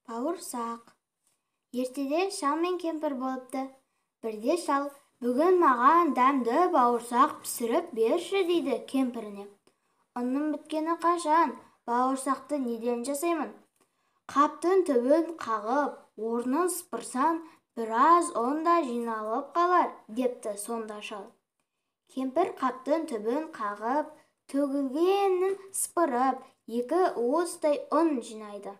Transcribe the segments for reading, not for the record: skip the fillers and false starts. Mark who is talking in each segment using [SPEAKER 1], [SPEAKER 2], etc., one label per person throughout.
[SPEAKER 1] Бауырсақ. Ертеде шал мен кемпір болыпты. Бірде шал, бүгін маған дәмді бауырсақ пісіріп берші дейді кемпіріне. Ұнның біткені қашан? Бауырсақты неден жасаймын? Қаптың түбін қағып, орнын сыпырсаң, біраз онда жиналып қалар, депті сонда шал. Кемпір қаптың түбін қағып, төгілгенін сыпырып, 2 уыстай ұн жинайды.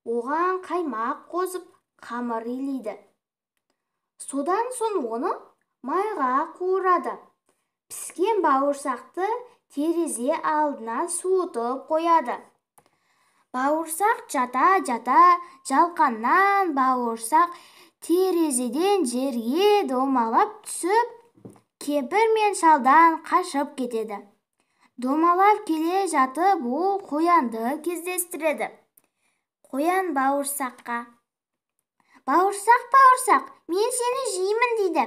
[SPEAKER 1] Оған қаймақ қосып, қамыр илейді. Содан соң оны майға қуырады. Піскен бауырсақты терезе алдына суытып қояды. Бауырсақ жата-жата жалқаннан бауырсақ терезеден жерге домалап түсіп, кемпір мен шалдан қашып кетеді. Домалап келе жатып, ол қоянды кездестіреді. Қоян бауырсаққа: «Бауырсақ, бауырсақ, мен сені жеймін» дейді.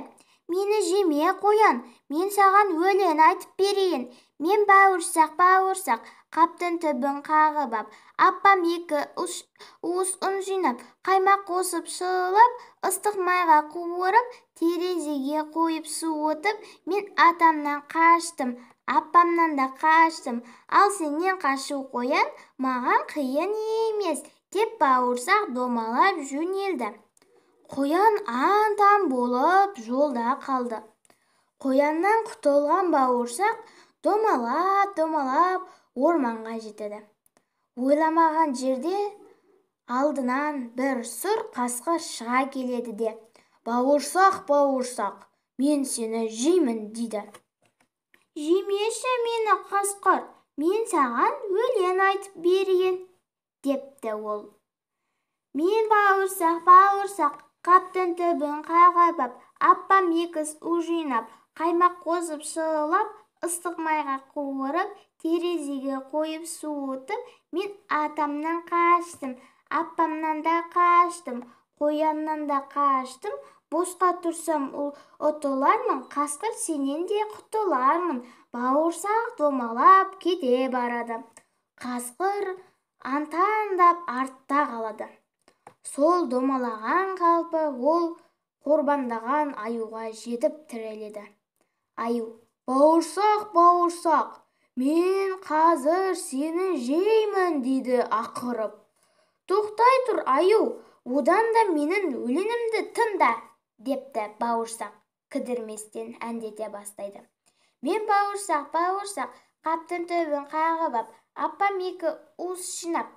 [SPEAKER 1] «Мені жеме, қоян, мен саған өлең айтып берейін. Мен бауырсақ, бауырсақ, қаптың түбін қағып ап, апам 2 уыс ұн жинап, қаймақ қосып шылап, ыстық майға қуырып, терезеге қойып суытып, мен атамнан қаштым, апамнан да қаштым. Ал сенен қашу, қоян, маған қиын емес», деп бауырсақ домалап жөнелді. Қоян аң-таң болып жолда қалды. Қояннан құтылған бауырсақ домалап орманға жетеді. Ойламаған жерде алдынан бір сұр қасқыр шыға келеді де: «Бауырсақ, бауырсақ, мен сені жеймін» дейді. «Жемеші мені, қасқыр, мен саған өлең айтып берейін» депті ол. «Мен бауырсақ, бауырсақ, қаптың түбін қағып ап, апам 2 уыс жинап, қаймақ қосып шылап, ыстық майға қуырып, терезеге қойып суытып, мен атамнан қаштым, апамнан да қаштым, қояннан да қаштым. Босқа тұрсам ұтылармын, қасқыр сенен де құтылармын». Бауырсақ домалап кете барады. Қасқыр антаңдап артта қалады. Сол домалаған қалпы ол қорбаңдаған аюға жетіп тіреледі. Аю: «Бауырсақ, бауырсақ, мен қазір сені жеймін» дейді ақырып. «Тоқтай тұр, аю, одан да менің өлеңімді тыңда» депті бауырсақ кідірместен әндете бастайды. «Мен бауырсақ, бауырсақ, қаптың түбін қағып ап, апам 2 уыс жинап,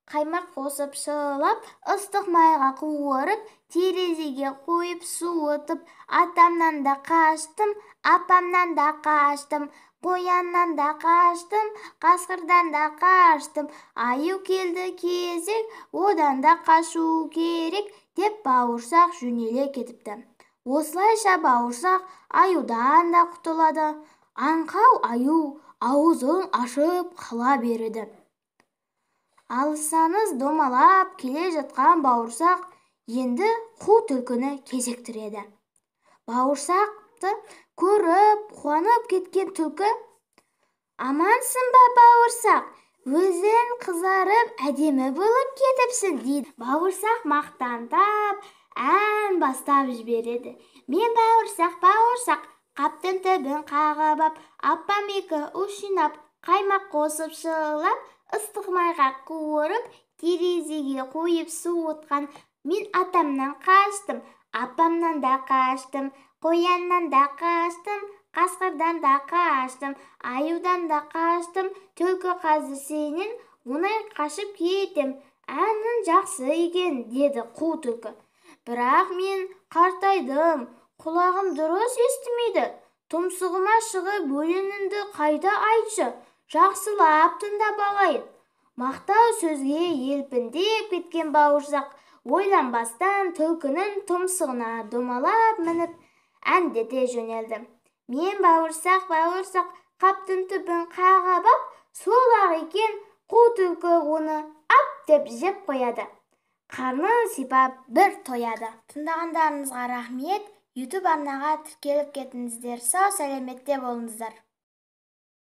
[SPEAKER 1] қаймақ қосып шылап, ыстық майға қуырып, терезеге қойып суытып, атамнан да қаштым, апамнан да қаштым, қояннан да қаштым, қасқырдан да қаштым. Аю келді кезек, одан да қашу керек» деп бауырсақ жөнеле кетіпті. Осылайша бауырсақ аюдан да құтылады. Аңқау аю аузын ашып қала береді. Алысаңыз домалап келе жатқан бауырсақ енді қу түлкіні кезіктіреді. Бауырсақты көріп қуанып кеткен түлкі: «Амансың ба, бауырсақ? Өзің қызарып әдемі болып кетіпсің» дейді. Бауырсақ мақтанып ән бастап жібереді. «Мен бауырсақ, бауырсақ, қаптың түбін қағып ап, апам 2 уыс жинап, қаймақ қосып шылап, ыстық майға қуырып, терезеге қойып суытқан, мен атамнан қаштым, апамнан да қаштым, қояннан да қаштым, қасқырдан да қаштым, аюдан да қаштым. Түлкі қазір сенен оңай қашып кетем. Әнің жақсы екен» деді қу түлкі. «Бірақ мен қартайдым, құлағым дұрыс естімейді. Тұмсығыма шығып өлеңіңді қайта айтшы, жақсылап тыңдап алайын». Мақтау сөзге елпіндеп кеткен бауырсақ ойланбастан түлкінің тұмсығына домалап мініп әндете жөнелді. «Мен бауырсақ, бауырсақ, қаптың түбін қағып ап», сол-ақ екен, қу түлкі оны ап деп жеп қояды. Қарнын сипап бір тояды. Тыңдағандарыңызға рахмет. YouTube арнаға тіркеліп кетіңіздер. Сау сәлеметте болыңыздар.